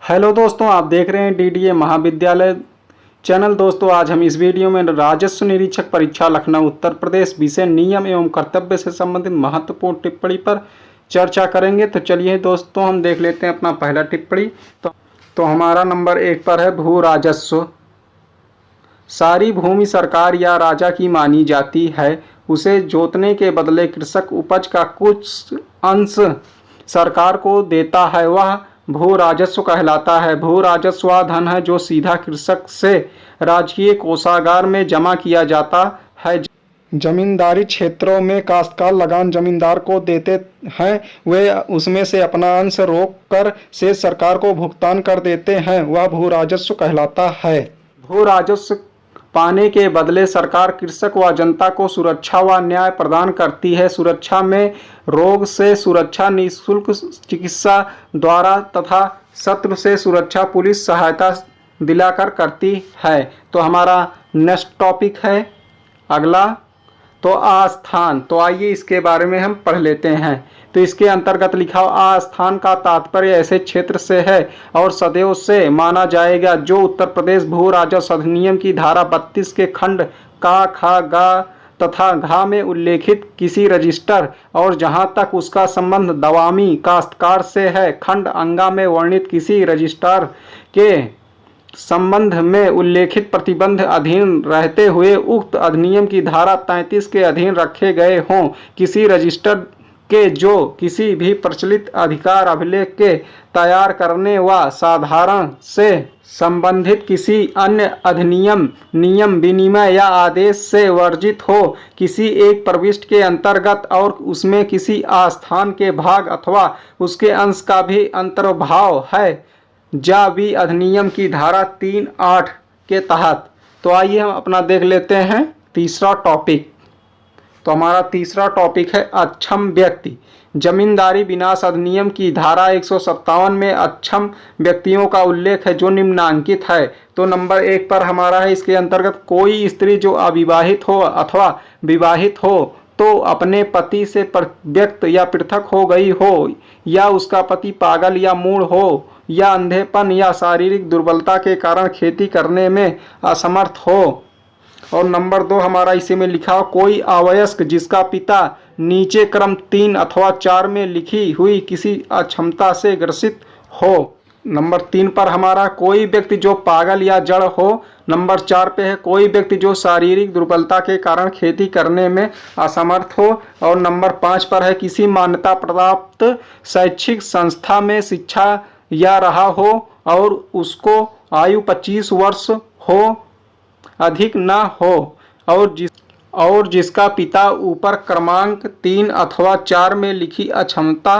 Hello दोस्तों, आप देख रहे हैं डीडीए महाविद्यालय चैनल। दोस्तों, आज हम इस वीडियो में राजस्व निरीक्षक परीक्षा लखनऊ उत्तर प्रदेश विषय नियम एवं कर्तव्य से संबंधित महत्वपूर्ण टिप्पणी पर चर्चा करेंगे। तो चलिए दोस्तों, हम देख लेते हैं अपना पहला टिप्पणी। तो हमारा नंबर 1 पर है भू राजस्व। सारी भूमि सरकार या राजा की मानी जाती है। उसे जोतने के बदले कृषक उपज का कुछ अंश सरकार को देता है, वह भू राजस्व कहलाता है। भू राजस्व वह धन है जो सीधा कृषक से राजकीय कोषागार में जमा किया जाता है। जमींदारी क्षेत्रों में काश्तकार लगान जमींदार को देते हैं, वे उसमें से अपना अंश रोक कर से सरकार को भुगतान कर देते हैं, वह भू राजस्व कहलाता है। भू राजस्व पाने के बदले सरकार कृषक व जनता को सुरक्षा व न्याय प्रदान करती है। सुरक्षा में रोग से सुरक्षा, निःशुल्क चिकित्सा द्वारा तथा शत्रु से सुरक्षा पुलिस सहायता दिलाकर करती है। तो हमारा नेक्स्ट टॉपिक है अगला, तो आस्थान। तो आइए इसके बारे में हम पढ़ लेते हैं। तो इसके अंतर्गत लिखा आस्थान का तात्पर्य ऐसे क्षेत्र से है और सदैव से माना जाएगा जो उत्तर प्रदेश भू राजस्व अधिनियम की धारा 32 के खंड का, खा, गा तथा घा में उल्लेखित किसी रजिस्टर और जहां तक उसका संबंध दवामी काश्तकार से है, खंड अंगा में वर्णित किसी रजिस्ट्रार के संबंध में उल्लेखित प्रतिबंध अधीन रहते हुए उक्त अधिनियम की धारा 33 के अधीन रखे गए हों, किसी रजिस्टर के जो किसी भी प्रचलित अधिकार अभिलेख के तैयार करने व साधारण से संबंधित किसी अन्य अधिनियम, नियम, विनिमय या आदेश से वर्जित हो, किसी एक प्रविष्टि के अंतर्गत और उसमें किसी आस्थान के भाग अथवा उसके अंश का भी अंतर्भाव है, जा भी अधिनियम की धारा 3(8) के तहत। तो आइए हम अपना देख लेते हैं तीसरा टॉपिक। तो हमारा तीसरा टॉपिक है अक्षम व्यक्ति। जमींदारी विनाश अधिनियम की धारा 157 में अक्षम व्यक्तियों का उल्लेख है जो निम्नांकित है। तो नंबर 1 पर हमारा है, इसके अंतर्गत कोई स्त्री जो अविवाहित हो अथवा विवाहित हो तो अपने पति से व्यक्त या पृथक हो गई हो, या उसका पति पागल या मूढ़ हो, या अंधेपन या शारीरिक दुर्बलता के कारण खेती करने में असमर्थ हो। और नंबर 2 हमारा इसी में लिखा हो, कोई अवयस्क जिसका पिता नीचे क्रम 3 अथवा 4 में लिखी हुई किसी अक्षमता से ग्रसित हो। नंबर 3 पर हमारा कोई व्यक्ति जो पागल या जड़ हो। नंबर 4 पे है कोई व्यक्ति जो शारीरिक दुर्बलता के कारण खेती करने में असमर्थ हो। और नंबर 5 पर है किसी मान्यता प्राप्त शैक्षिक संस्था में शिक्षा या रहा हो और उसको आयु 25 वर्ष हो, अधिक न हो, और जिसका पिता ऊपर क्रमांक 3 अथवा 4 में लिखी अक्षमता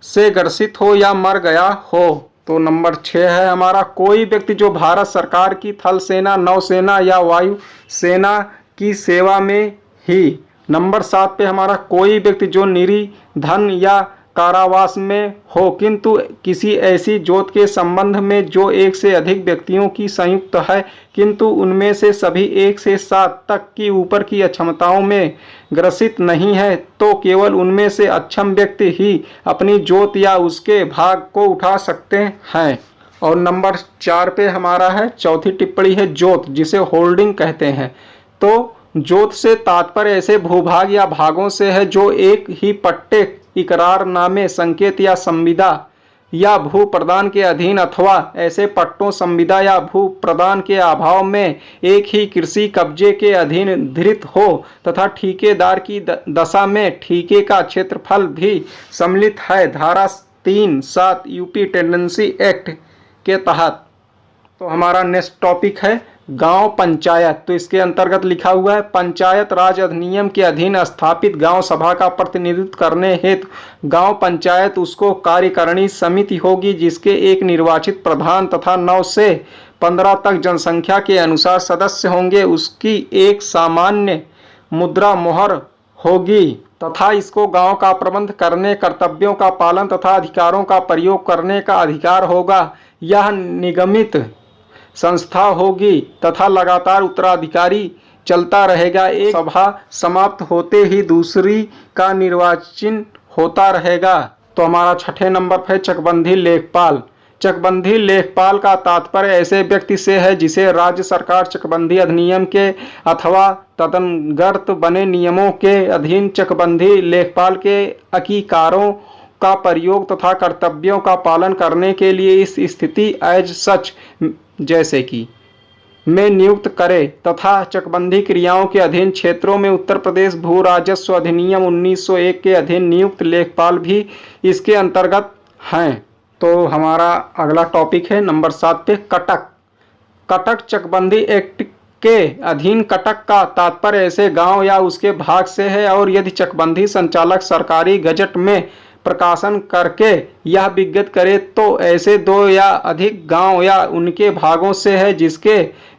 से ग्रसित हो या मर गया हो। तो नंबर 6 है हमारा, कोई व्यक्ति जो भारत सरकार की थल सेना, नौसेना या वायु सेना की सेवा में ही। नंबर 7 पे हमारा, कोई व्यक्ति जो निर्धन या कारावास में हो किंतु किसी ऐसी जोत के संबंध में जो 1 से अधिक व्यक्तियों की संयुक्त है किंतु उनमें से सभी 1 से 7 तक की ऊपर की अक्षमताओं में ग्रसित नहीं है, तो केवल उनमें से अक्षम व्यक्ति ही अपनी जोत या उसके भाग को उठा सकते हैं। और नंबर 4 पे हमारा है, चौथी टिप्पणी है जोत, जिसे होल्डिंग कहते हैं। तो जोत से तात्पर्य ऐसे भूभाग या भागों से है जो एक ही पट्टे, इकरारनामे, संकेत या संविदा या भू प्रदान के अधीन अथवा ऐसे पट्टों, संविदा या भू प्रदान के अभाव में एक ही कृषि कब्जे के अधीन धृत हो तथा ठेकेदार की दशा में ठेके का क्षेत्रफल भी सम्मिलित है, धारा 3(7) यूपी टेंडेंसी एक्ट के तहत। तो हमारा नेक्स्ट टॉपिक है गांव पंचायत। तो इसके अंतर्गत लिखा हुआ है, पंचायत राज अधिनियम के अधीन स्थापित गांव सभा का प्रतिनिधित्व करने हेतु गांव पंचायत उसको कार्यकारिणी समिति होगी, जिसके एक निर्वाचित प्रधान तथा 9 से 15 तक जनसंख्या के अनुसार सदस्य होंगे। उसकी एक सामान्य मुद्रा मोहर होगी तथा इसको गांव का प्रबंध करने, कर्तव्यों का पालन तथा अधिकारों का प्रयोग करने का अधिकार होगा। यह निगमित संस्था होगी तथा लगातार उत्तराधिकारी चलता रहेगा। एक सभा समाप्त होते ही दूसरी का निर्वाचन होता रहेगा। तो हमारा 6ठे नंबर पर चकबंदी लेखपाल। चकबंदी लेखपाल का तात्पर्य ऐसे व्यक्ति से है जिसे राज्य सरकार चकबंदी अधिनियम के अथवा तदनुगत बने नियमों के अधीन चकबंदी लेखपाल के अधिकारों का प्रयोग तथा कर्तव्यों का पालन करने के लिए इस स्थिति एज सच जैसे कि में नियुक्त करे तथा चकबंदी क्रियाओं के अधीन क्षेत्रों में उत्तर प्रदेश भू राजस्व अधिनियम 1901 के अधीन नियुक्त लेखपाल भी इसके अंतर्गत हैं। तो हमारा अगला टॉपिक है नंबर 7 पे कटक। कटक चकबंदी एक्ट के अधीन कटक का तात्पर्य ऐसे गांव या उसके भाग से है और यदि चकबंदी संचालक सरकारी गजट में प्रकाशन करके यह विज्ञप्त करे तो ऐसे 2 या अधिक गांव या उनके भागों से है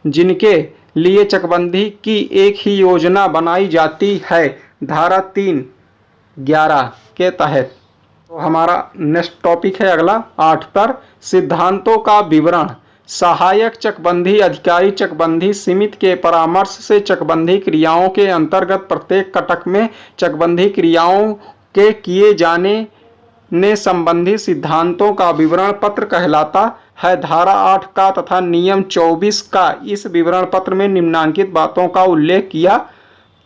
जिनके लिए चकबंदी की एक ही योजना बनाई जाती है धारा 3(11) के तहत। तो हमारा नेक्स्ट टॉपिक है अगला 8 पर सिद्धांतों का विवरण। सहायक चकबंदी अधिकारी चकबंदी समिति के परामर्श से चकबंदी क्रियाओं के अंतर्गत प्रत्येक कटक में चकबंदी क्रियाओं के किए जाने ने संबंधी सिद्धांतों का विवरण पत्र कहलाता है। धारा 8 का तथा नियम 24 का इस विवरण पत्र में निम्नलिखित बातों का उल्लेख किया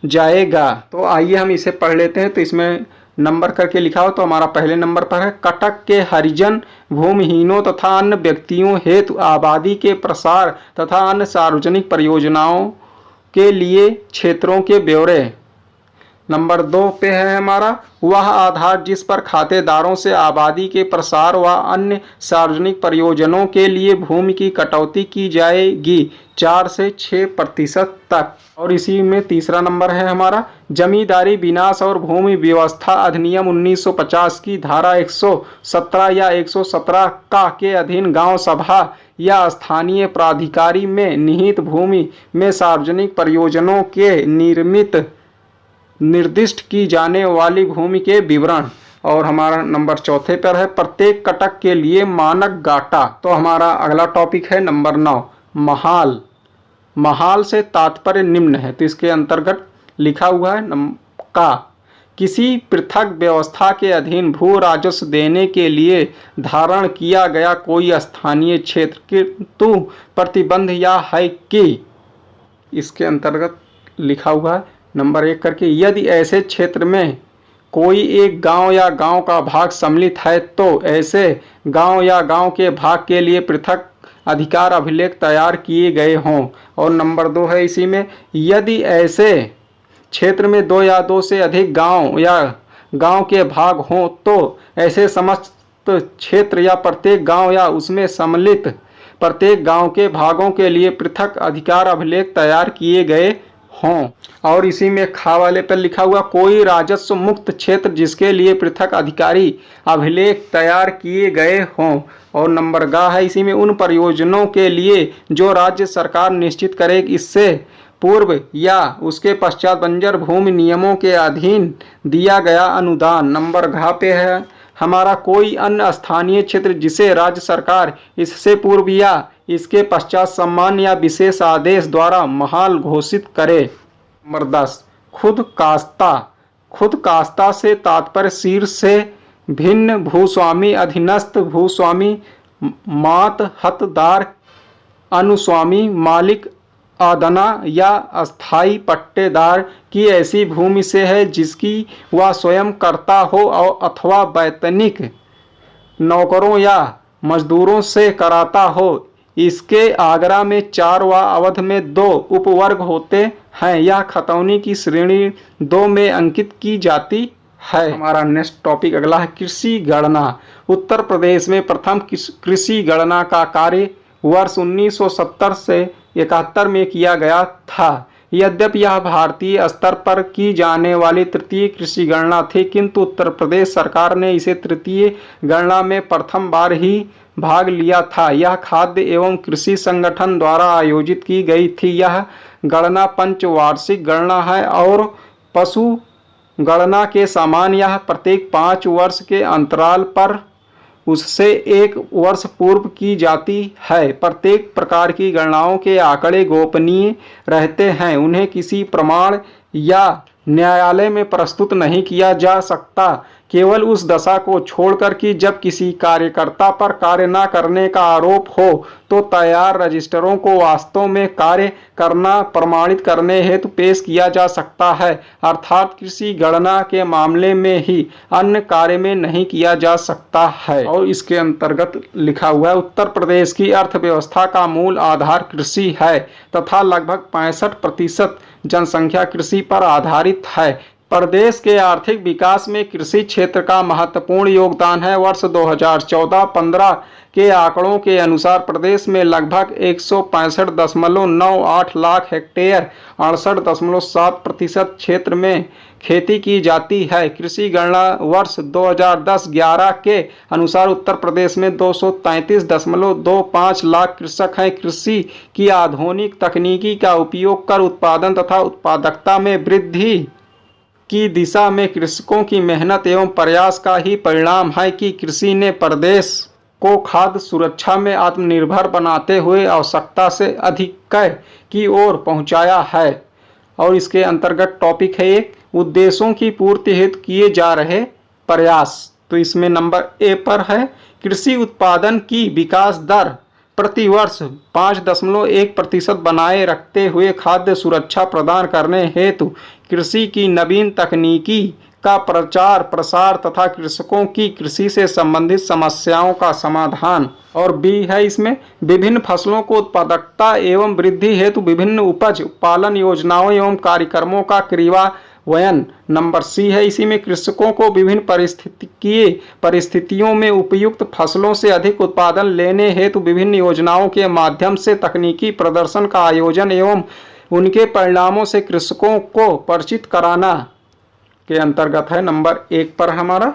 जाएगा। तो आइए हम इसे पढ़ लेते हैं। तो इसमें नंबर करके लिखा हो तो हमारा पहले नंबर पर है कटक के हरिजन भूमिहीनों तथा अन्य व्यक्तियों हेतु आबादी के प्रसार तथा अन्य सार्वजनिक परियोजनाओं के लिए क्षेत्रों के ब्यौरे। नंबर 2 पे है हमारा वह आधार जिस पर खातेदारों से आबादी के प्रसार व अन्य सार्वजनिक परियोजनाओं के लिए भूमि की कटौती की जाएगी 4 से 6% तक। और इसी में तीसरा नंबर है हमारा जमींदारी विनाश और भूमि व्यवस्था अधिनियम 1950 की धारा 117 या 117 का के अधीन गांव सभा या स्थानीय प्राधिकारी में निहित भूमि में सार्वजनिक परियोजनाओं के निर्दिष्ट की जाने वाली भूमि के विवरण। और हमारा नंबर 4 पर है प्रत्येक कटक के लिए मानक गाटा। तो हमारा अगला टॉपिक है नंबर 9 महाल। महाल से तात्पर्य निम्न है। तो इसके अंतर्गत लिखा हुआ है का किसी पृथक व्यवस्था के अधीन भू राजस्व देने के लिए धारण किया गया कोई स्थानीय क्षेत्र किंतु प्रतिबंध या है कि इसके अंतर्गत लिखा हुआ है नंबर 1 करके यदि ऐसे क्षेत्र में कोई एक गांव या गांव का भाग सम्मिलित है तो ऐसे गांव या गांव के भाग के लिए पृथक अधिकार अभिलेख तैयार किए गए हों। और नंबर 2 है इसी में यदि ऐसे क्षेत्र में 2 या 2 से अधिक गांव या गांव के भाग हों तो ऐसे समस्त क्षेत्र या प्रत्येक गांव या उसमें सम्मिलित प्रत्येक गांव के भागों के लिए पृथक अधिकार अभिलेख तैयार किए गए हों। और इसी में खा वाले पर लिखा हुआ कोई राजस्व मुक्त क्षेत्र जिसके लिए पृथक अधिकारी अभिलेख तैयार किए गए हों। और नंबर गा है इसी में उन परियोजनाओं के लिए जो राज्य सरकार निश्चित करे इससे पूर्व या उसके पश्चात बंजर भूमि नियमों के अधीन दिया गया अनुदान। नंबर घा पे है हमारा कोई अन्य स्थानीय क्षेत्र जिसे राज्य सरकार इससे पूर्व या इसके पश्चात सम्मान या विशेष आदेश द्वारा महाल घोषित करे। नंबर 10 खुद कास्ता से तात्पर्य शीर्ष से भिन्न भूस्वामी अधीनस्थ भूस्वामी मात हतदार अनुस्वामी मालिक आदना या अस्थाई पट्टेदार की ऐसी भूमि से है जिसकी वह स्वयं करता हो अथवा वैतनिक नौकरों या मजदूरों से कराता हो। इसके आगरा में 4 व अवध में 2 उपवर्ग होते हैं। यह खतौनी की श्रेणी 2 में अंकित की जाती है। हमारा नेक्स्ट टॉपिक अगला है कृषि गणना। उत्तर प्रदेश में प्रथम कृषि गणना का कार्य वर्ष 1970 से 71 में किया गया था। यद्यपि यह भारतीय स्तर पर की जाने वाली तृतीय कृषि गणना थी किंतु उत्तर प्रदेश सरकार ने इसे तृतीय गणना में प्रथम बार ही भाग लिया था। यह खाद्य एवं कृषि संगठन द्वारा आयोजित की गई थी। यह गणना पंचवार्षिक गणना है और पशु गणना के समान यह प्रत्येक 5 वर्ष के अंतराल पर उससे 1 वर्ष पूर्व की जाती है। प्रत्येक प्रकार की गणनाओं के आंकड़े गोपनीय रहते हैं। उन्हें किसी प्रमाण या न्यायालय में प्रस्तुत नहीं किया जा सकता। केवल उस दशा को छोड़कर कि जब किसी कार्यकर्ता पर कार्य न करने का आरोप हो तो तैयार रजिस्टरों को वास्तव में कार्य करना प्रमाणित करने हेतु पेश किया जा सकता है, अर्थात कृषि गणना के मामले में ही, अन्य कार्य में नहीं किया जा सकता है। और इसके अंतर्गत लिखा हुआ है, उत्तर प्रदेश की अर्थव्यवस्था का मूल आधार कृषि है तथा लगभग 65% जनसंख्या कृषि पर आधारित है। प्रदेश के आर्थिक विकास में कृषि क्षेत्र का महत्वपूर्ण योगदान है। वर्ष 2014-15 के आंकड़ों के अनुसार प्रदेश में लगभग 165.98 लाख हेक्टेयर 68.7% क्षेत्र में खेती की जाती है। कृषि गणना वर्ष 2010-11 के अनुसार उत्तर प्रदेश में 233.25 लाख कृषक हैं। कृषि की आधुनिक तकनीकी का उपयोग कर उत्पादन तथा उत्पादकता में वृद्धि की दिशा में कृषकों की मेहनत एवं प्रयास का ही परिणाम है कि कृषि ने प्रदेश को खाद्य सुरक्षा में आत्मनिर्भर बनाते हुए आवश्यकता से अधिक की ओर पहुंचाया है। और इसके अंतर्गत टॉपिक है एक, उद्देश्यों की पूर्ति हेतु किए जा रहे प्रयास। तो इसमें नंबर ए पर है, कृषि उत्पादन की विकास दर प्रति वर्ष 5.1% बनाए रखते हुए खाद्य सुरक्षा प्रदान करने हेतु कृषि की नवीन तकनीकी का प्रचार प्रसार तथा कृषकों की कृषि से संबंधित समस्याओं का समाधान। और बी है इसमें, विभिन्न फसलों को उत्पादकता एवं वृद्धि हेतु विभिन्न उपज पालन योजनाओं एवं कार्यक्रमों का क्रियान्वयन। नंबर सी है इसी में, कृषकों को विभिन्न परिस्थितियों में उपयुक्त फसलों से अधिक उत्पादन लेने हेतु विभिन्न योजनाओं के माध्यम से तकनीकी प्रदर्शन का आयोजन एवं उनके परिणामों से कृषकों को परिचित कराना के अंतर्गत है। नंबर 1 पर हमारा,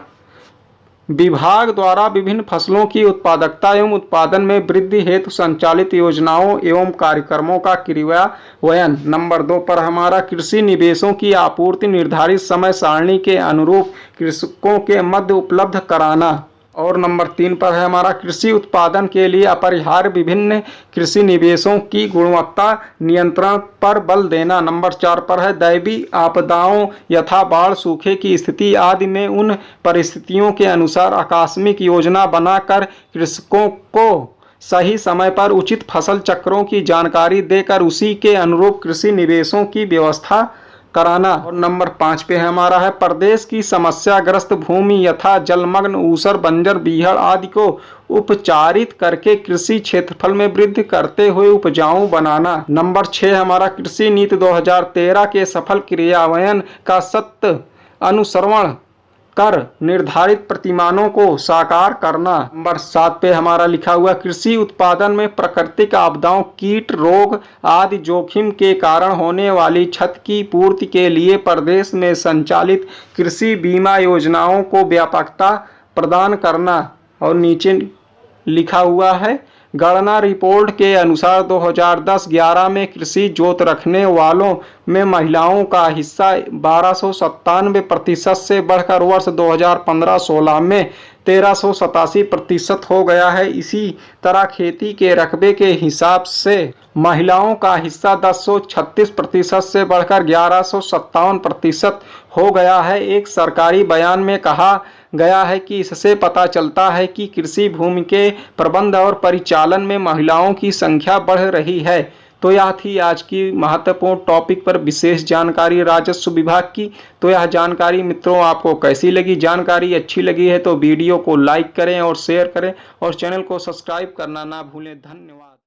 विभाग द्वारा विभिन्न फसलों की उत्पादकता एवं उत्पादन में वृद्धि हेतु संचालित योजनाओं एवं कार्यक्रमों का क्रियान्वयन। नंबर 2 पर हमारा, कृषि निवेशों की आपूर्ति निर्धारित समय सारणी के अनुरूप कृषकों के मध्य उपलब्ध कराना। और नंबर 3 पर है हमारा, कृषि उत्पादन के लिए अपरिहार्य विभिन्न कृषि निवेशों की गुणवत्ता नियंत्रण पर बल देना। नंबर 4 पर है, दैवीय आपदाओं यथा बाढ़ सूखे की स्थिति आदि में उन परिस्थितियों के अनुसार आकस्मिक योजना बनाकर कृषकों को सही समय पर उचित फसल चक्रों की जानकारी देकर उसी के अनुरूप कृषि निवेशों की व्यवस्था कराना। और नंबर 5 पे हमारा है, प्रदेश की समस्याग्रस्त भूमि यथा जलमग्न ऊसर बंजर बीहड़ आदि को उपचारित करके कृषि क्षेत्रफल में वृद्धि करते हुए उपजाऊ बनाना। नंबर 6 हमारा, कृषि नीति 2013 के सफल क्रियान्वयन का सत्य अनुसरण कर निर्धारित प्रतिमानों को साकार करना। नंबर 7 पे हमारा लिखा हुआ, कृषि उत्पादन में प्राकृतिक आपदाओं कीट रोग आदि जोखिम के कारण होने वाली क्षति की पूर्ति के लिए प्रदेश में संचालित कृषि बीमा योजनाओं को व्यापकता प्रदान करना। और नीचे लिखा हुआ है, गणना रिपोर्ट के अनुसार 2010-11 में कृषि जोत रखने वालों में महिलाओं का हिस्सा 1297% से बढ़कर वर्ष 2015-16 में 1387% हो गया है। इसी तरह खेती के रकबे के हिसाब से महिलाओं का हिस्सा 1036% से बढ़कर 1157% हो गया है। एक सरकारी बयान में कहा गया है कि इससे पता चलता है कि कृषि भूमि के प्रबंध और परिचालन में महिलाओं की संख्या बढ़ रही है। तो यह थी आज की महत्वपूर्ण टॉपिक पर विशेष जानकारी राजस्व विभाग की। तो यह जानकारी मित्रों आपको कैसी लगी? जानकारी अच्छी लगी है तो वीडियो को लाइक करें और शेयर करें और चैनल को सब्सक्राइब करना ना भूलें। धन्यवाद।